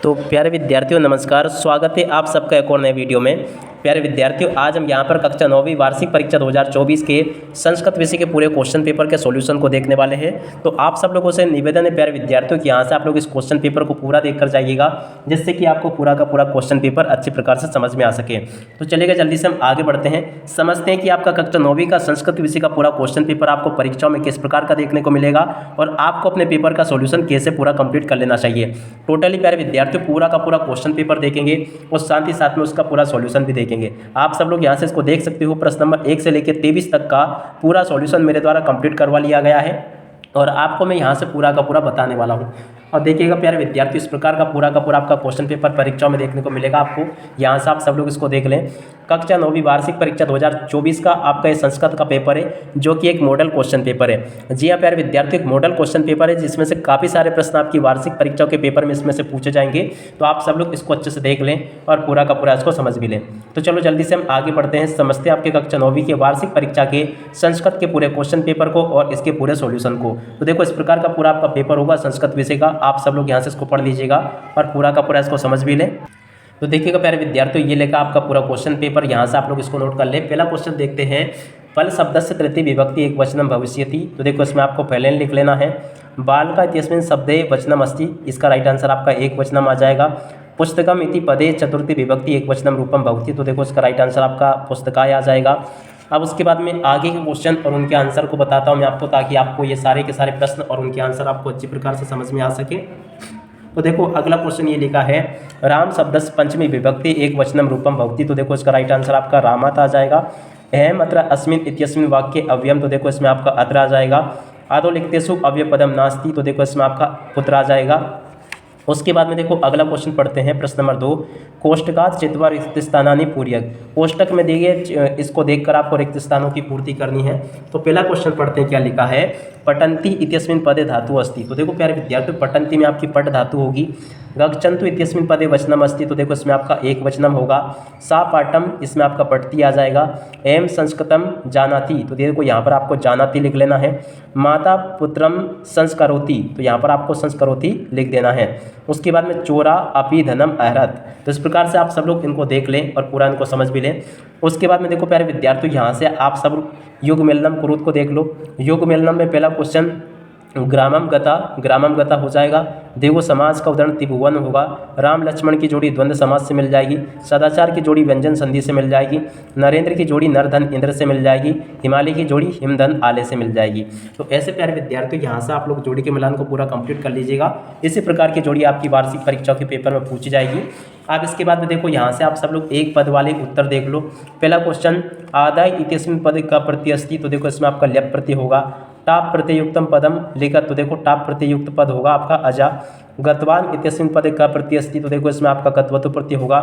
तो प्यारे विद्यार्थियों नमस्कार, स्वागत है आप सबका एक और नए वीडियो में। प्यारे विद्यार्थियों, आज हम यहाँ पर कक्षा 9वीं वार्षिक परीक्षा 2024 के संस्कृत विषय के पूरे क्वेश्चन पेपर के सॉल्यूशन को देखने वाले हैं। तो आप सब लोगों से निवेदन है प्यारे विद्यार्थियों कि यहाँ से आप लोग इस क्वेश्चन पेपर को पूरा देख कर जाइएगा, जिससे कि आपको पूरा का पूरा क्वेश्चन पेपर अच्छे प्रकार से समझ में आ सके। तो चलिएगा जल्दी से हम आगे बढ़ते हैं, समझते हैं कि आपका कक्षा 9वीं का संस्कृत विषय का पूरा क्वेश्चन पेपर आपको परीक्षाओं में किस प्रकार का देखने को मिलेगा और आपको अपने पेपर का सॉल्यूशन कैसे पूरा कंप्लीट कर लेना चाहिए। टोटली प्यारे विद्यार्थियों पूरा का पूरा क्वेश्चन पेपर देखेंगे और साथ ही साथ में उसका पूरा सॉल्यूशन भी देखेंगे। आप सब लोग यहाँ से इसको देख सकते हो, प्रश्न नंबर 1 से लेकर 23 तक का पूरा सॉल्यूशन मेरे द्वारा कंप्लीट करवा लिया गया है और आपको मैं यहाँ से पूरा का पूरा बताने वाला हूँ। और देखिएगा प्यारे विद्यार्थी, इस प्रकार का पूरा आपका क्वेश्चन पेपर परीक्षाओं में देखने को मिलेगा आपको। यहाँ से आप सब लोग इसको देख लें। कक्षा 9वीं वार्षिक परीक्षा 2024 का आपका ये संस्कृत का पेपर है, जो कि एक मॉडल क्वेश्चन पेपर है। जी हाँ प्यारे विद्यार्थी, एक मॉडल क्वेश्चन पेपर है जिसमें से काफ़ी सारे प्रश्न आपकी वार्षिक परीक्षाओं के पेपर में इसमें से पूछे जाएंगे। तो आप सब लोग इसको अच्छे से देख लें और पूरा का पूरा इसको समझ भी लें। तो चलो जल्दी से हम आगे बढ़ते हैं, समझते हैं आपके कक्षा 9वीं के वार्षिक परीक्षा के संस्कृत के पूरे क्वेश्चन पेपर को और इसके पूरे सॉल्यूशन को। तो देखो, इस प्रकार का पूरा आपका पेपर होगा संस्कृत विषय का। आप सब लोग यहाँ से इसको पढ़ लीजिएगा और पूरा का पूरा इसको समझ भी लें। तो देखिएगा प्यारे विद्यार्थियों, ये लेकर आपका पूरा क्वेश्चन पेपर, यहाँ से आप लोग इसको नोट कर ले। पहला क्वेश्चन देखते हैं, फल शब्द से तृतीय विभक्ति एक वचनम भविष्यति। तो देखो, इसमें आपको पहले लिख लेना है बाल का इत्यस्मिन् शब्दे वचनम अस्ति। इसका राइट आंसर आपका एक वचनम आ जाएगा। पुस्तकम इति पदे चतुर्थी विभक्ति एक वचनम रूपम भवति। तो देखो, इसका राइट आंसर आपका पुस्तकाय आ जाएगा। अब उसके बाद में आगे के क्वेश्चन और उनके आंसर को बताता हूँ मैं आपको, ताकि आपको ये सारे के सारे प्रश्न और उनके आंसर आपको अच्छी प्रकार से समझ में आ सके। तो देखो, अगला क्वेश्चन ये लिखा है, राम शब्द पंचमी विभक्ति एक वचनम रूपम भवति। तो देखो, इसका राइट आंसर आपका रामात आ जाएगा। अहम अत्र अस्मिन् इत्यस्मिन् वाक्ये अव्ययम। तो देखो, इसमें आपका अत्र आ जाएगा। आदो लिखतेषु अव्यय पदम नास्ति। तो देखो, इसमें आपका पुत्र आ जाएगा। उसके बाद में देखो, अगला क्वेश्चन पढ़ते हैं, प्रश्न नंबर 2, कोष्टकात् चित्वा रिक्त स्थानानि पूरयत। कोष्टक में देखिए, इसको देखकर आपको रिक्त स्थानों की पूर्ति करनी है। तो पहला क्वेश्चन पढ़ते हैं, क्या लिखा है, पठन्ति इत्यस्मिन् पदे धातु अस्ति। तो देखो प्यारे विद्यार्थी, पठन्ति में आपकी पट धातु होगी। गच्छन्तु इत्यस्मिन् पदे वचनम अस्ति। तो देखो, इसमें आपका एक वचनम होगा। सा पाठम, इसमें आपका पठती आ जाएगा। एम संस्कृतम जानाति। तो देखो, यहाँ पर आपको जानाति लिख लेना है। माता पुत्रम संस्करोति। तो यहाँ पर आपको संस्करोति लिख देना है। उसके बाद में चोरा अपि धनम अहरत। तो इस प्रकार से आप सब लोग इनको देख लें और पूरा इनको समझ भी लें। उसके बाद में देखो प्यारे विद्यार्थियों, यहाँ से आप सब युग मेलनम कुरुत को देख लो। युग मेलनम में पहला क्वेश्चन ग्रामम गता हो जाएगा। देवो समाज का उदाहरण त्रिभुवन होगा। राम लक्ष्मण की जोड़ी द्वंद्व समाज से मिल जाएगी। सदाचार की जोड़ी व्यंजन संधि से मिल जाएगी। नरेंद्र की जोड़ी नरधन इंद्र से मिल जाएगी। हिमालय की जोड़ी हिमधन आले से मिल जाएगी। तो ऐसे प्यारे विद्यार्थियों, यहाँ से आप लोग जोड़ी के मिलान को पूरा कंप्लीट कर लीजिएगा। इसी प्रकार की जोड़ी आपकी वार्षिक परीक्षा के पेपर में पूछी जाएगी। अब इसके बाद में देखो, यहाँ से आप सब लोग एक पद वाले उत्तर देख लो। पहला क्वेश्चन, आदाय इत्यस्मिन् पद का प्रत्यय अस्ति। तो देखो, इसमें आपका ल्यप प्रत्यय होगा। टाप प्रत्ययुक्तम पदम लेकर। तो देखो, टाप प्रत्ययुक्त पद होगा आपका अजा। गतवान इत्यस्मिन् पदे का प्रत्यय अस्ति। तो देखो, इसमें आपका गतवतु प्रत्यय होगा।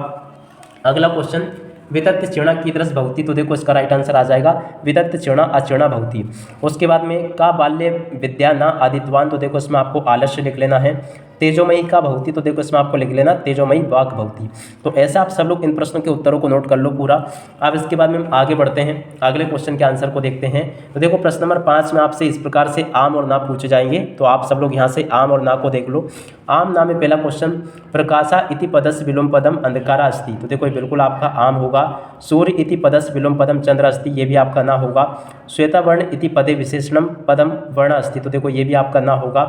अगला क्वेश्चन, विदत्त चीर्णा कीदृश भवति। तो देखो, इसका राइट आंसर आ जाएगा विदत्त चीर्णा अचीर्णा भवति। उसके बाद में का बाल्य विद्या न आदित्वान। तो देखो, इसमें आपको आलस्य लिख लेना है। तेजोमयी का भवति। तो देखो, इसमें आपको लिख लेना तेजोमयी वाक भवति। तो ऐसा आप सब लोग इन प्रश्नों के उत्तरों को नोट कर लो पूरा। अब इसके बाद में हम आगे बढ़ते हैं, अगले क्वेश्चन के आंसर को देखते हैं। तो देखो, प्रश्न नंबर 5 में आपसे इस प्रकार से आम और ना पूछे जाएंगे। तो आप सब लोग यहाँ से आम और ना को देख लो। आम ना में पहला क्वेश्चन, प्रकाशा इति पदस्य विलोम पदम अंधकारा अस्ति। तो देखो, ये बिल्कुल आपका आम होगा। सूर्य इति पदस्य विलोम पदम चंद्र अस्ति। ये भी आपका ना होगा। श्वेता वर्ण इति पदे विशेषणम पदम वर्ण अस्ति। तो देखो, ये भी आपका ना होगा।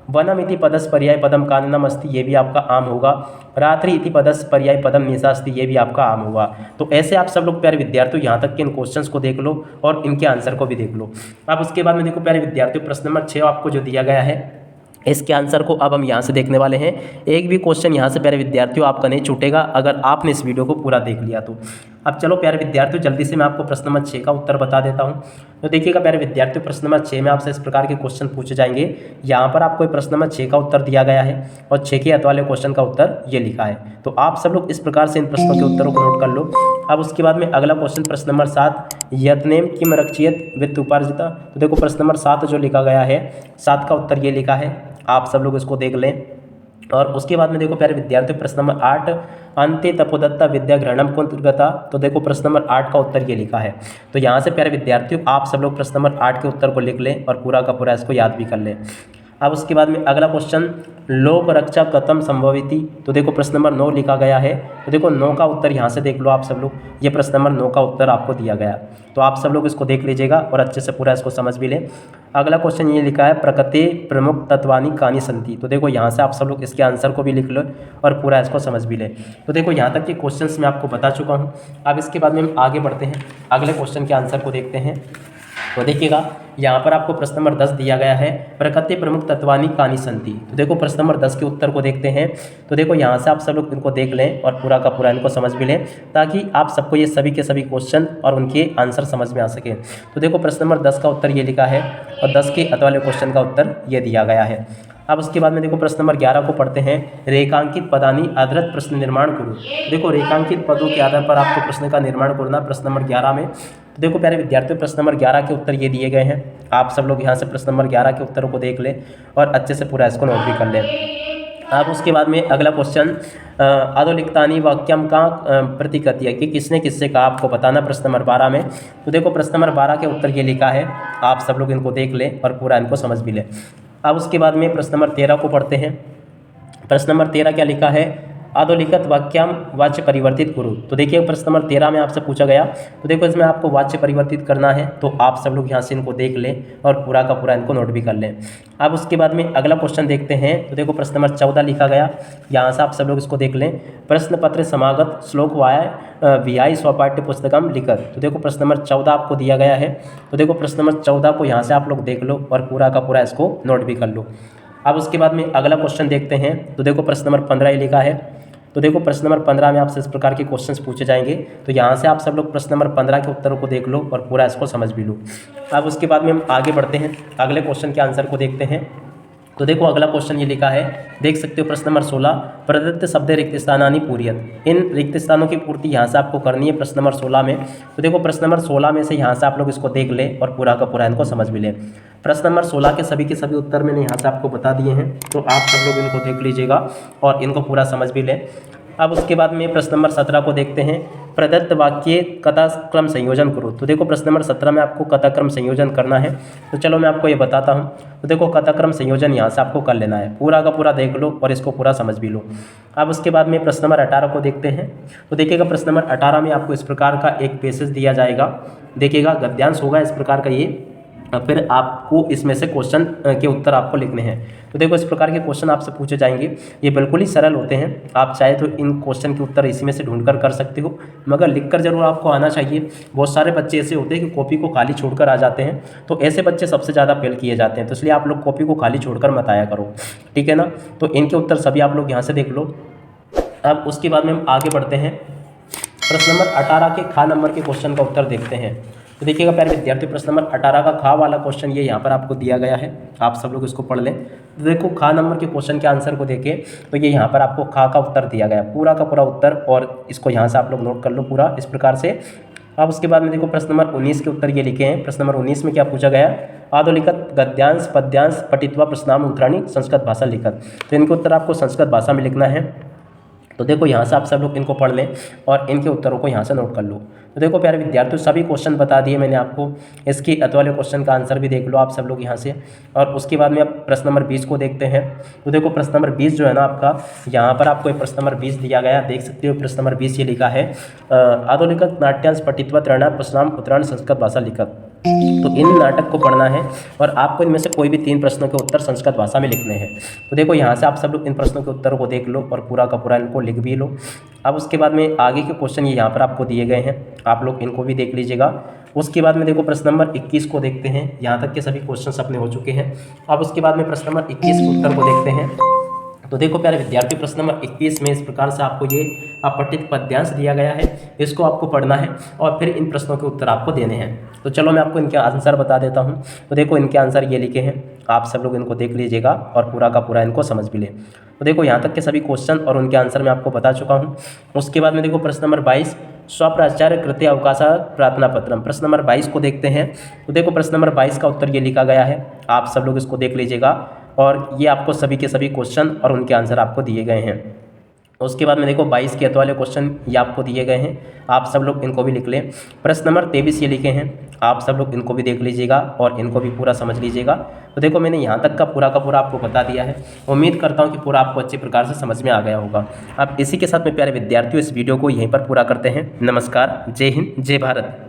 वनम इति पदस्य पर्याय पदम काननम अस्ति। ये भी आपका आम होगा। रात्रि इति पदस्य पर्याय पदम निशा अस्ति। ये भी आपका आम होगा। तो ऐसे आप सब लोग प्यारे विद्यार्थियों, यहाँ तक के इन क्वेश्चंस को देख लो और इनके आंसर को भी देख लो। अब उसके बाद में देखो प्यारे विद्यार्थियों, प्रश्न नंबर 6 आपको जो दिया गया है, इसके आंसर को अब हम यहाँ से देखने वाले हैं। एक भी क्वेश्चन यहाँ से प्यारे विद्यार्थियों आपका नहीं छूटेगा, अगर आपने इस वीडियो को पूरा देख लिया तो। अब चलो प्यारे विद्यार्थियों, जल्दी से मैं आपको प्रश्न नंबर 6 का उत्तर बता देता हूँ। तो देखिएगा प्यारे विद्यार्थियों, प्रश्न नंबर 6 में आपसे इस प्रकार के क्वेश्चन पूछे जाएंगे। यहाँ पर आपको प्रश्न नंबर 6 का उत्तर दिया गया है और 6 के अंत वाले क्वेश्चन का उत्तर ये लिखा है। तो आप सब लोग इस प्रकार से इन प्रश्नों के उत्तरों को नोट कर लो। अब उसके बाद में अगला क्वेश्चन, प्रश्न नंबर 7, यत्नेम किम रक्षियत वित्त उपार्जिता। तो देखो, प्रश्न नंबर 7 जो लिखा गया है, 7 का उत्तर ये लिखा है। आप सब लोग इसको देख लें। और उसके बाद में देखो प्यारे विद्यार्थियों, प्रश्न नंबर 8, अंते तपोदत्ता विद्या ग्रहणम कुंतगता। तो देखो, प्रश्न नंबर 8 का उत्तर ये लिखा है। तो यहाँ से प्यारे विद्यार्थियों, आप सब लोग प्रश्न नंबर 8 के उत्तर को लिख लें और पूरा का पूरा इसको याद भी कर लें। अब उसके बाद में अगला क्वेश्चन, लोक रक्षा कथम संभविति। तो देखो प्रश्न नंबर 9 लिखा गया है। तो देखो 9 का उत्तर यहाँ से देख लो आप सब लोग, ये प्रश्न नंबर 9 का उत्तर आपको दिया गया। तो आप सब लोग इसको देख लीजिएगा और अच्छे से पूरा इसको समझ भी लें। अगला क्वेश्चन ये लिखा है, प्रकृति प्रमुख तत्वानि कानि संति। तो देखो यहाँ से आप सब लोग इसके आंसर को भी लिख लो और पूरा इसको समझ भी लें। तो देखो यहाँ तक के क्वेश्चंस मैं आपको बता चुका हूँ। अब इसके बाद में हम आगे बढ़ते हैं, अगले क्वेश्चन के आंसर को देखते हैं। तो देखिएगा यहाँ पर आपको प्रश्न नंबर 10 दिया गया है, प्रकृति प्रमुख तत्वानि कानि संति। तो देखो प्रश्न नंबर 10 के उत्तर को देखते हैं। तो देखो यहाँ से आप सब लोग इनको देख लें और पूरा का पूरा इनको समझ भी लें, ताकि आप सबको ये सभी के सभी क्वेश्चन और उनके आंसर समझ में आ सके। तो देखो प्रश्न नंबर 10 का उत्तर ये लिखा है और 10 के अत वाले क्वेश्चन का उत्तर ये दिया गया है। अब उसके बाद में देखो प्रश्न नंबर 11 को पढ़ते हैं, रेखांकित पदानि आधारित प्रश्न निर्माण करो। देखो रेखांकित पदों के आधार पर आपको प्रश्न का निर्माण करना प्रश्न नंबर 11 में। तो देखो प्यारे विद्यार्थियों, प्रश्न नंबर 11 के उत्तर ये दिए गए हैं। आप सब लोग यहाँ से प्रश्न नंबर 11 के उत्तरों को देख लें और अच्छे से पूरा इसको नोट भी कर लें। अब उसके बाद में अगला क्वेश्चन, अधोलिखितानि वाक्यम का प्रतिकृति है कि किसने किससे कहा, आपको बताना प्रश्न नंबर 12 में। तो देखो प्रश्न नंबर 12 के उत्तर ये लिखा है, आप सब लोग इनको देख लें और पूरा इनको समझ भी लें। अब उसके बाद में प्रश्न नंबर 13 को पढ़ते हैं। प्रश्न नंबर 13 क्या लिखा है, अधोलिखित वाक्यम वाच्य परिवर्तित करो। तो देखिए प्रश्न नंबर 13 में आपसे पूछा गया, तो देखो इसमें आपको वाच्य परिवर्तित करना है। तो आप सब लोग यहाँ से इनको देख लें और पूरा का पूरा इनको नोट भी कर लें। अब उसके बाद में अगला क्वेश्चन देखते हैं। तो देखो प्रश्न नंबर 14 लिखा गया, यहाँ से आप सब लोग इसको देख लें, प्रश्न पत्र समागत श्लोक वाय विहाय स्वपाठ्य पुस्तकम लिखत। तो देखो प्रश्न नंबर 14 आपको दिया गया है। तो देखो प्रश्न नंबर 14 को यहाँ से आप लोग देख लो और पूरा का पूरा इसको नोट भी कर लो। अब उसके बाद में अगला क्वेश्चन देखते हैं। तो देखो प्रश्न नंबर 15 ये लिखा है। तो देखो प्रश्न नंबर 15 में आपसे इस प्रकार के क्वेश्चंस पूछे जाएंगे। तो यहाँ से आप सब लोग प्रश्न नंबर 15 के उत्तरों को देख लो और पूरा इसको समझ भी लो। अब उसके बाद में हम आगे बढ़ते हैं, अगले क्वेश्चन के आंसर को देखते हैं। तो देखो अगला क्वेश्चन ये लिखा है, देख सकते हो प्रश्न नंबर 16, प्रदत्त शब्द रिक्त स्थानानि पूर्यत। इन रिक्त स्थानों की पूर्ति यहाँ से आपको करनी है प्रश्न नंबर 16 में। तो देखो प्रश्न नंबर 16 में से यहाँ से आप लोग इसको देख लें और पूरा का पूरा इनको समझ भी लें। प्रश्न नंबर 16 के सभी उत्तर मैंने यहाँ से आपको बता दिए हैं, तो आप सब लोग इनको देख लीजिएगा और इनको पूरा समझ भी लें। अब उसके बाद में प्रश्न नंबर 17 को देखते हैं, प्रदत्त वाक्य कथाक्रम संयोजन करो। तो देखो प्रश्न नंबर 17 में आपको कथाक्रम संयोजन करना है। तो चलो मैं आपको ये बताता हूँ। तो देखो कथाक्रम संयोजन यहाँ से आपको कर लेना है, पूरा का पूरा देख लो और इसको पूरा समझ भी लो। अब उसके बाद में प्रश्न नंबर 18 को देखते हैं। तो देखिएगा प्रश्न नंबर 18 में आपको इस प्रकार का एक पैसेज दिया जाएगा, देखिएगा गद्यांश होगा इस प्रकार का ये, फिर आपको इसमें से क्वेश्चन के उत्तर आपको लिखने हैं। तो देखो इस प्रकार के क्वेश्चन आपसे पूछे जाएंगे, ये बिल्कुल ही सरल होते हैं। आप चाहे तो इन क्वेश्चन के उत्तर इसी में से ढूंढकर कर सकते हो, मगर लिखकर जरूर आपको आना चाहिए। बहुत सारे बच्चे ऐसे होते हैं कि कॉपी को खाली छोड़कर आ जाते हैं, तो ऐसे बच्चे सबसे ज़्यादा फेल किए जाते हैं। तो इसलिए आप लोग कॉपी को खाली छोड़कर मत आया करो, ठीक है ना। तो इनके उत्तर सभी आप लोग यहाँ से देख लो। अब उसके बाद में हम आगे बढ़ते हैं, प्रश्न नंबर 18 के खा नंबर के क्वेश्चन का उत्तर देखते हैं। तो देखिएगा प्यारे विद्यार्थी, प्रश्न नंबर 18 का खा वाला क्वेश्चन ये यहाँ पर आपको दिया गया है, आप सब लोग इसको पढ़ लें। तो देखो खा नंबर के क्वेश्चन के आंसर को देखें, तो ये यहाँ पर आपको खा का उत्तर दिया गया, पूरा का पूरा उत्तर, और इसको यहाँ से आप लोग नोट कर लो पूरा इस प्रकार से। अब उसके बाद में देखो प्रश्न नंबर 19 के उत्तर ये लिखे हैं। प्रश्न नंबर 19 में क्या पूछा गया, अधोलिखित गद्यांश पद्यांश पठित्वा प्रश्नाम उत्तराणि संस्कृत भाषा लिखत। तो इनके उत्तर आपको संस्कृत भाषा में लिखना है। तो देखो यहाँ से आप सब लोग इनको पढ़ लें और इनके उत्तरों को यहाँ से नोट कर लो। तो देखो प्यारे विद्यार्थियों, सभी क्वेश्चन बता दिए मैंने आपको, इसके अत वाले क्वेश्चन का आंसर भी देख लो आप सब लोग यहाँ से। और उसके बाद में अब प्रश्न नंबर 20 को देखते हैं। तो देखो प्रश्न नंबर 20 जो है ना आपका, यहाँ पर आपको एक प्रश्न नंबर 20 दिया गया, देख सकते हो प्रश्न नंबर 20 ये लिखा है, अधोलिखित नाट्यांश पठित्वा त्रयणा प्रश्नाम उत्तरायण संस्कृत भाषा लिखत। तो इन नाटक को पढ़ना है और आपको इनमें से कोई भी 3 प्रश्नों के उत्तर संस्कृत भाषा में लिखने हैं। तो देखो यहाँ से आप सब लोग इन प्रश्नों के उत्तरों को देख लो और पूरा का पूरा इनको लिख भी लो। अब उसके बाद में आगे के क्वेश्चन ये यहाँ पर आपको दिए गए हैं, आप लोग इनको भी देख लीजिएगा। उसके बाद में देखो प्रश्न नंबर 21 को देखते हैं, यहाँ तक के सभी क्वेश्चन अपने हो चुके हैं। अब उसके बाद में प्रश्न नंबर 21 के उत्तर को देखते हैं। तो देखो प्यारे विद्यार्थी, प्रश्न नंबर 21 में इस प्रकार से आपको ये अपठित पद्यांश दिया गया है, इसको आपको पढ़ना है और फिर इन प्रश्नों के उत्तर आपको देने हैं। तो चलो मैं आपको इनके आंसर बता देता हूँ। तो देखो इनके आंसर ये लिखे हैं, आप सब लोग इनको देख लीजिएगा और पूरा का पूरा इनको समझ भी लें। तो देखो यहाँ तक के सभी क्वेश्चन और उनके आंसर मैं आपको बता चुका हूँ। उसके बाद में देखो प्रश्न नंबर 22, स्वप्राचार्य कृत्य अवकाशा प्रार्थना पत्रम। प्रश्न नंबर 22 को देखते हैं। तो देखो प्रश्न नंबर 22 का उत्तर ये लिखा गया है, आप सब लोग इसको देख लीजिएगा और ये आपको सभी के सभी क्वेश्चन और उनके आंसर आपको दिए गए हैं। उसके बाद में देखो 22 के वाले क्वेश्चन ये आपको दिए गए हैं, आप सब लोग इनको भी लिख लें। प्रश्न नंबर 23 ये लिखे हैं, आप सब लोग इनको भी देख लीजिएगा और इनको भी पूरा समझ लीजिएगा। तो देखो मैंने यहाँ तक का पूरा आपको बता दिया है। उम्मीद करता हूँ कि पूरा आपको अच्छे प्रकार से समझ में आ गया होगा। अब इसी के साथ में प्यारे विद्यार्थियों इस वीडियो को यहीं पर पूरा करते हैं। नमस्कार, जय हिंद, जय भारत।